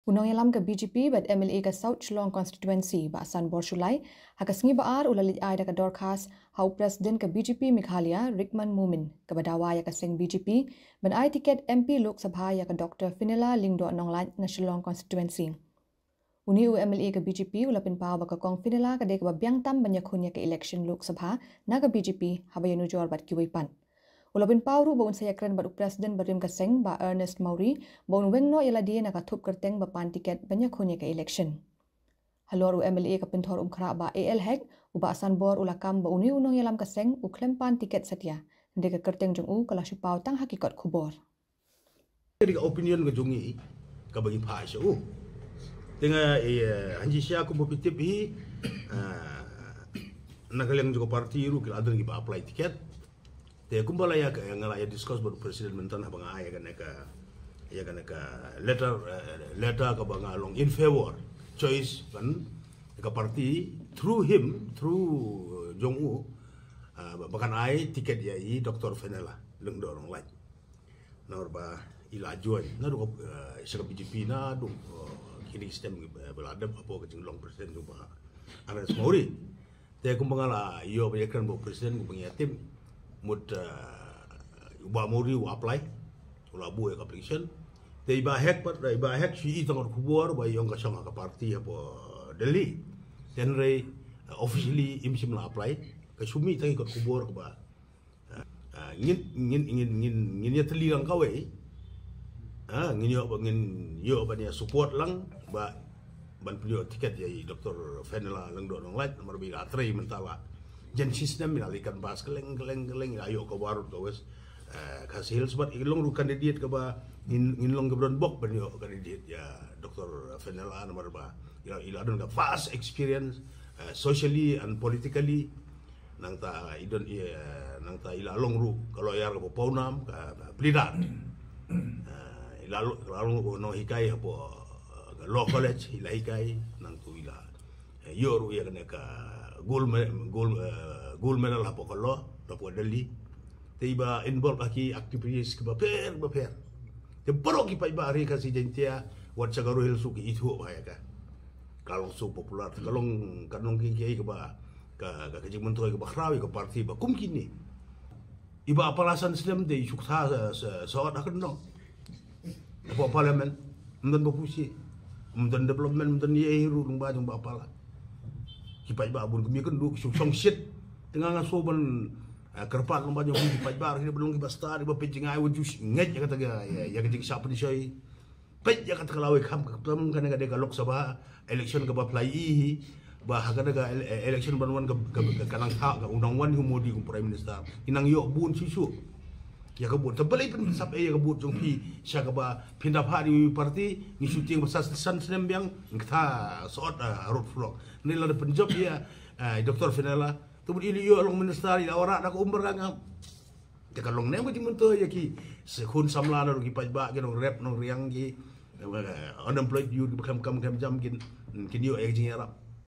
Unang yalam ke BGP bat MLA ke South Shillong constituency ba San Borshulai hakasengi baar ulalit ay da ka dorkas hau Presiden ke BGP Meghalaya Rickman Mumin ke badawa ya ke seng BGP ban ay tiket MP Lok Sabha ya ke Dr. Fenella Lingdo Nonglat na Shillong constituency. Uni u MLA ke BGP ulapin pau ba ka kong Fenella ka dek ba biang tam banyakunya ke election Lok Sabha na ke BGP habayanu jor bat kiwipan. Ulapin pauru baun saya keren baduk Presiden Barim Kaseng ba Ernest Maury baun wengno ila dia nak tup kerteng ba pan tiket banyak hunya ke election. Haloru MLA ka pintor kra ba AL Hek u ba Sanbor ulakam ba uni unong yalam Kaseng u klem pan tiket setia. Ndek kerteng jong u kala supau tang hakikat kubor. Jadi opinion ke jongi ka bagi pa siya Tengah hanji siya ko bopitip nagalang juga parti ru kila adan gi ba apply tiket. Te kumbala ya ngalaya discuss baru presiden mentan habang ya kan letter ka bang along in favor choice kan ka parti through Jong U bahkan ai tiket ya Dr. Fenella Lingdo Nonglat norba ila join na do sa BGP na do kini sistem beladab apa ke long presiden do ba Ernest Maury te kumbala yo bayakran bo presiden ko pengiatim mud uba Maury u apply ulabu ya application te iba hek si itang kubur ba yung kasang ka party apa Delhi then re officially imsim la apply ka sumi tang ikot kubur ba ngin ya teliang kawe ngin yo ba dia support lang ba ban punya tiket ya Dr. Fenella Lingdo Nonglat nomor bi atre mentala jen sistem minalikan bas keleng ayo ke baru ke wes kasih sebab ilong ru kandidat ke ba inlong ke bok banyo kandidat ya Dr. Fenella nomor ba ila adon ka vast experience socially and politically nang ta ila long ru kalau yar ke paunam ka pelidar ila long no hikai apa law college ila hikai nang tu ila yo ru ya ka gold medal apa kalau dapat Delhi tiba involve aki aktivitas ke baper te baru ki pai bari kasi jentia wat sagaru hil suki itu bahaya ka kalau su popular kalau kanong ki ke ba ka kajing mentoi ke bakrawi ke parti ba kum kini iba apalasan Islam de suksa saat akan dong apa parlimen mden bapusi mden development mden ye hiru dong ba jong ba apala kipai ba bun kemi kendu song shit tengah ngasoban kerpat lomba jong kipai ba ini belum kibasta di bapejing ai wujus nget ya kata ya kejing siapa di soi pej ya kata kalau kam ketemu kan ada Lok Sabha election ke ba play bah kada election banwan ke kanang hak ke undang-undang humodi ku prime minister inang yo bun susu ya kebun terbalik pun sampai ya kebun jong pi sya ke ba pindah hari parti ni syuting besar san senem yang kita sort road vlog ni la penjob ya Dr. Fenella tu ili yo long minister ila ora dak umber ngam te kalong nem ko jimunto ya ki sekun samla no ki pajba ke no rep no riang ki unemployed you kam jam kin yo e jing arab